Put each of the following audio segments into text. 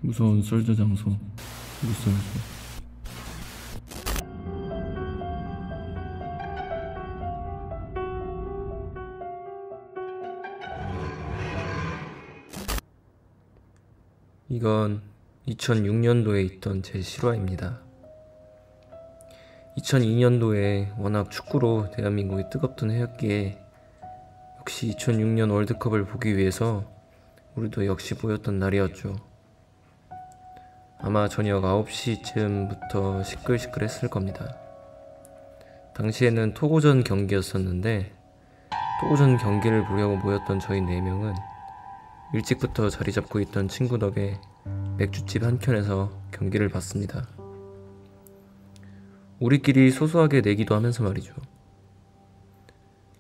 무서운 썰저 장소 무썰저. 이건 2006년도에 있던 제 실화입니다. 2002년도에 워낙 축구로 대한민국이 뜨겁던 해였기에 역시 2006년 월드컵을 보기 위해서 우리도 역시 모였던 날이었죠. 아마 저녁 9시쯤부터 시끌시끌했을 겁니다. 당시에는 토고전 경기였었는데 토고전 경기를 보려고 모였던 저희 4명은 일찍부터 자리 잡고 있던 친구 덕에 맥주집 한 켠에서 경기를 봤습니다. 우리끼리 소소하게 내기도 하면서 말이죠.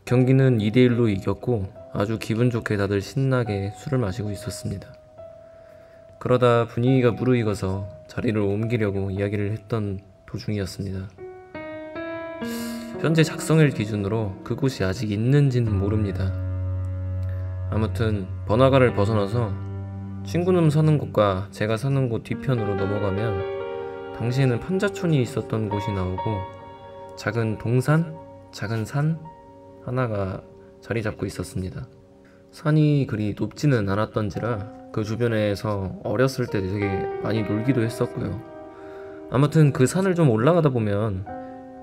경기는 2대1로 이겼고 아주 기분 좋게 다들 신나게 술을 마시고 있었습니다. 그러다 분위기가 무르익어서 자리를 옮기려고 이야기를 했던 도중이었습니다. 현재 작성일 기준으로 그곳이 아직 있는지는 모릅니다. 아무튼 번화가를 벗어나서 친구놈 사는 곳과 제가 사는 곳 뒤편으로 넘어가면 당시에는 판자촌이 있었던 곳이 나오고 작은 동산? 작은 산? 하나가 자리 잡고 있었습니다. 산이 그리 높지는 않았던지라 그 주변에서 어렸을 때 되게 많이 놀기도 했었고요. 아무튼 그 산을 좀 올라가다 보면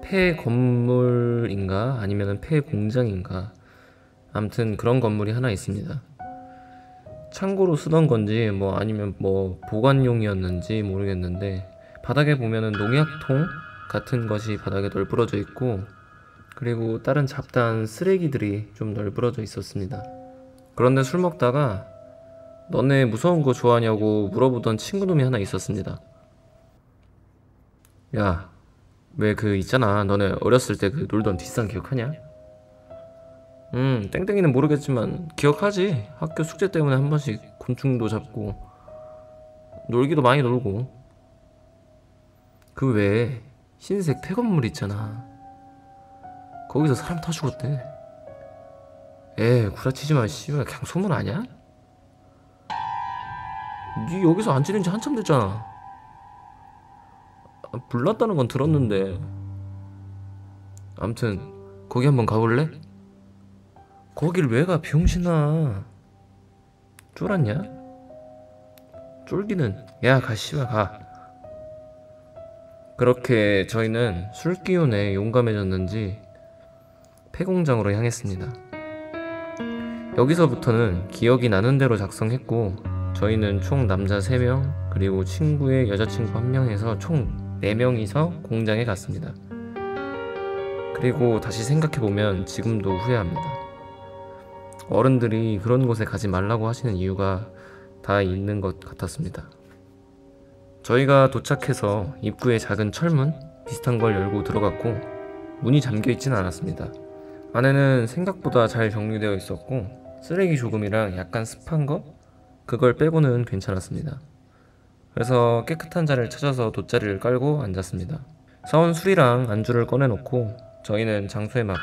폐 건물인가 아니면 폐 공장인가 아무튼 그런 건물이 하나 있습니다. 창고로 쓰던 건지 아니면 보관용이었는지 모르겠는데 바닥에 보면은 농약통 같은 것이 바닥에 널브러져 있고 그리고 다른 잡다한 쓰레기들이 좀 널브러져 있었습니다. 그런데 술 먹다가 너네 무서운 거 좋아하냐고 물어보던 친구놈이 하나 있었습니다. 야, 왜 있잖아 너네 어렸을 때 놀던 뒷산 기억하냐? 땡땡이는 모르겠지만 기억하지. 학교 숙제 때문에 한 번씩 곤충도 잡고 놀기도 많이 놀고 그 외에 흰색 폐건물 있잖아. 거기서 사람 다 죽었대. 구라치지마 씨발 그냥 소문 아냐? 니 여기서 안 지낸 지 한참 됐잖아. 불났다는 건 들었는데 암튼 거기 한번 가볼래? 거길 왜 가 병신아. 쫄았냐? 쫄기는 야 가 씨발 가. 그렇게 저희는 술 기운에 용감해졌는지 폐공장으로 향했습니다. 여기서부터는 기억이 나는 대로 작성했고 저희는 총 남자 3명 그리고 친구의 여자친구 1명 해서 총 4명이서 공장에 갔습니다. 그리고 다시 생각해보면 지금도 후회합니다. 어른들이 그런 곳에 가지 말라고 하시는 이유가 다 있는 것 같았습니다. 저희가 도착해서 입구에 작은 철문 비슷한 걸 열고 들어갔고 문이 잠겨있지는 않았습니다. 안에는 생각보다 잘 정리되어 있었고 쓰레기 조금이랑 약간 습한 거? 그걸 빼고는 괜찮았습니다. 그래서 깨끗한 자리를 찾아서 돗자리를 깔고 앉았습니다. 사온 술이랑 안주를 꺼내놓고 저희는 장소에 맞게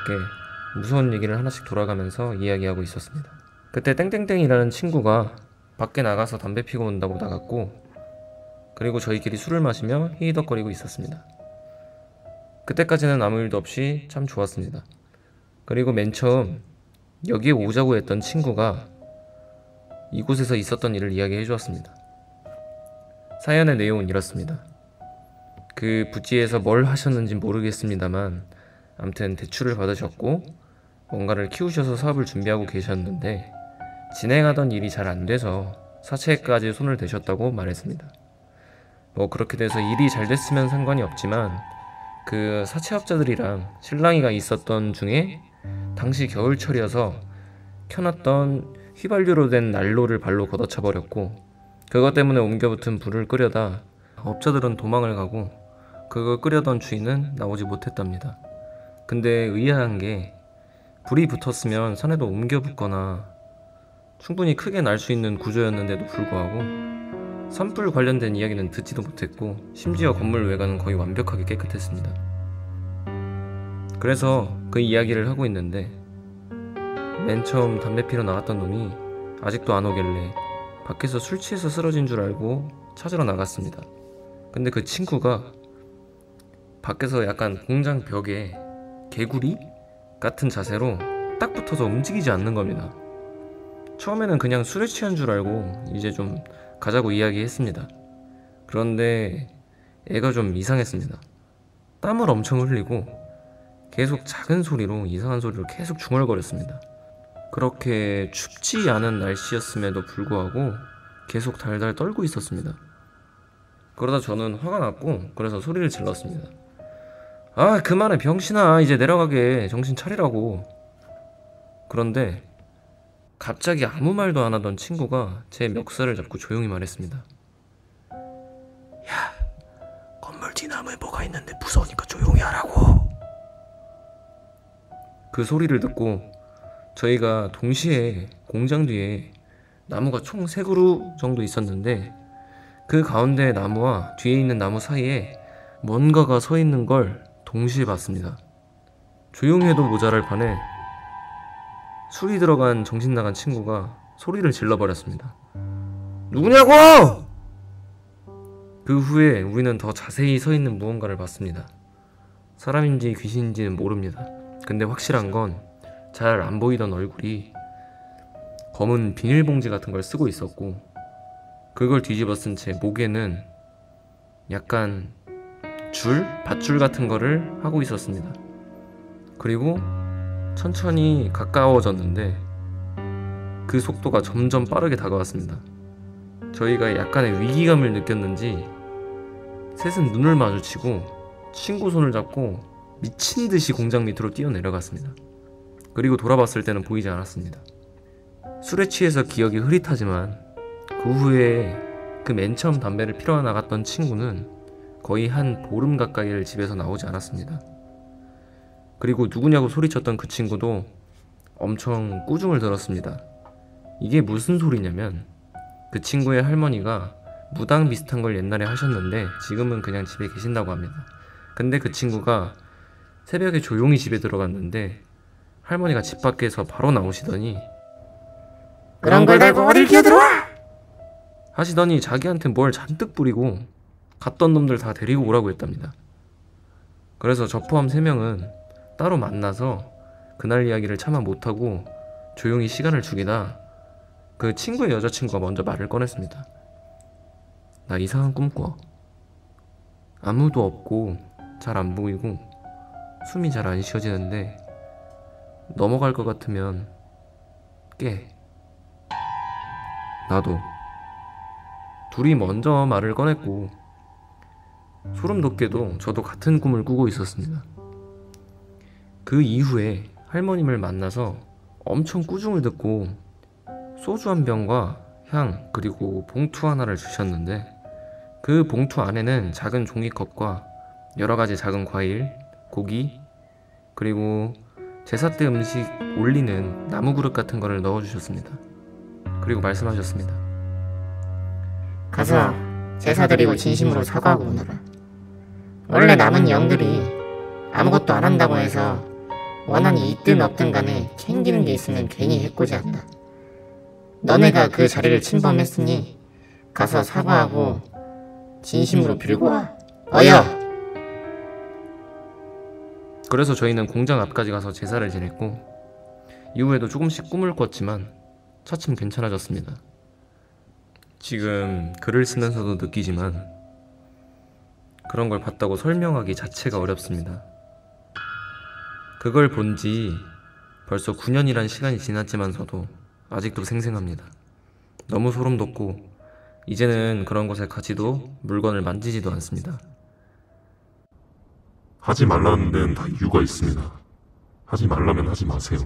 무서운 얘기를 하나씩 돌아가면서 이야기하고 있었습니다. 그때 땡땡땡이라는 친구가 밖에 나가서 담배 피고 온다고 나갔고 그리고 저희끼리 술을 마시며 히히덕거리고 있었습니다. 그때까지는 아무 일도 없이 참 좋았습니다. 그리고 맨 처음 여기에 오자고 했던 친구가 이곳에서 있었던 일을 이야기해 주었습니다. 사연의 내용은 이렇습니다. 그 부지에서 뭘 하셨는지 모르겠습니다만 암튼 대출을 받으셨고 뭔가를 키우셔서 사업을 준비하고 계셨는데 진행하던 일이 잘 안돼서 사채까지 손을 대셨다고 말했습니다. 그렇게 돼서 일이 잘 됐으면 상관이 없지만 그 사채업자들이랑 실랑이가 있었던 중에 당시 겨울철이어서 켜놨던 휘발유로 된 난로를 발로 걷어차 버렸고 그것 때문에 옮겨붙은 불을 끄려다 업자들은 도망을 가고 그걸 끄려던 주인은 나오지 못했답니다. 근데 의아한 게 불이 붙었으면 산에도 옮겨붙거나 충분히 크게 날 수 있는 구조였는데도 불구하고 산불 관련된 이야기는 듣지도 못했고 심지어 건물 외관은 거의 완벽하게 깨끗했습니다. 그래서 그 이야기를 하고 있는데 맨 처음 담배 피러 나갔던 놈이 아직도 안 오길래 밖에서 술 취해서 쓰러진 줄 알고 찾으러 나갔습니다. 근데 그 친구가 밖에서 약간 공장 벽에 개구리 같은 자세로 딱 붙어서 움직이지 않는 겁니다. 처음에는 그냥 술에 취한 줄 알고 이제 좀 가자고 이야기했습니다. 그런데 애가 좀 이상했습니다. 땀을 엄청 흘리고 계속 작은 소리로 이상한 소리로 계속 중얼거렸습니다. 그렇게 춥지 않은 날씨였음에도 불구하고 계속 달달 떨고 있었습니다. 그러다 저는 화가 났고 그래서 소리를 질렀습니다. 아, 그만해 병신아, 이제 내려가게, 정신 차리라고. 그런데 갑자기 아무 말도 안 하던 친구가 제 멱살을 잡고 조용히 말했습니다. 야, 건물 뒤나무에 뭐가 있는데 무서우니까 조용히 하라고. 그 소리를 듣고 저희가 동시에 공장 뒤에 나무가 총 3그루 정도 있었는데 그 가운데 나무와 뒤에 있는 나무 사이에 뭔가가 서 있는 걸 동시에 봤습니다. 조용히 해도 모자랄 판에 술이 들어간 정신 나간 친구가 소리를 질러버렸습니다. 누구냐고! 그 후에 우리는 더 자세히 서 있는 무언가를 봤습니다. 사람인지 귀신인지는 모릅니다. 근데 확실한 건 잘 안 보이던 얼굴이 검은 비닐봉지 같은 걸 쓰고 있었고 그걸 뒤집어 쓴 채 목에는 약간 밧줄 같은 거를 하고 있었습니다. 그리고 천천히 가까워졌는데 그 속도가 점점 빠르게 다가왔습니다. 저희가 약간의 위기감을 느꼈는지 셋은 눈을 마주치고 친구 손을 잡고 미친 듯이 공장 밑으로 뛰어내려갔습니다. 그리고 돌아봤을 때는 보이지 않았습니다. 술에 취해서 기억이 흐릿하지만 그 후에 그 맨 처음 담배를 피러 나갔던 친구는 거의 한 보름 가까이를 집에서 나오지 않았습니다. 그리고 누구냐고 소리쳤던 그 친구도 엄청 꾸중을 들었습니다. 이게 무슨 소리냐면 그 친구의 할머니가 무당 비슷한 걸 옛날에 하셨는데 지금은 그냥 집에 계신다고 합니다. 근데 그 친구가 새벽에 조용히 집에 들어갔는데 할머니가 집 밖에서 바로 나오시더니 그런 걸 달고 어딜 기어들어와! 하시더니 자기한테 뭘 잔뜩 뿌리고 갔던 놈들 다 데리고 오라고 했답니다. 그래서 저 포함 3명은 따로 만나서 그날 이야기를 차마 못하고 조용히 시간을 죽이다 그 친구의 여자친구가 먼저 말을 꺼냈습니다. 나 이상한 꿈 꿔. 아무도 없고 잘 안 보이고 숨이 잘 안 쉬어지는데 넘어갈 것 같으면 깨. 나도. 둘이 먼저 말을 꺼냈고 소름 돋게도 저도 같은 꿈을 꾸고 있었습니다. 그 이후에 할머님을 만나서 엄청 꾸중을 듣고 소주 한 병과 향 그리고 봉투 하나를 주셨는데 그 봉투 안에는 작은 종이컵과 여러가지 작은 과일, 고기 그리고 제사 때 음식 올리는 나무 그릇 같은 거를 넣어주셨습니다. 그리고 말씀하셨습니다. 가서 제사 드리고 진심으로 사과하고 오너라. 원래 남은 영들이 아무것도 안 한다고 해서 원한이 있든 없든 간에 챙기는 게 있으면 괜히 해코지한다. 너네가 그 자리를 침범했으니 가서 사과하고 진심으로 빌고 와. 어여! 그래서 저희는 공장 앞까지 가서 제사를 지냈고 이후에도 조금씩 꿈을 꿨지만 차츰 괜찮아졌습니다. 지금 글을 쓰면서도 느끼지만 그런 걸 봤다고 설명하기 자체가 어렵습니다. 그걸 본 지 벌써 9년이란 시간이 지났지만서도 아직도 생생합니다. 너무 소름 돋고 이제는 그런 곳에 가지도 물건을 만지지도 않습니다. 하지 말라는 데는 다 이유가 있습니다. 하지 말라면 하지 마세요.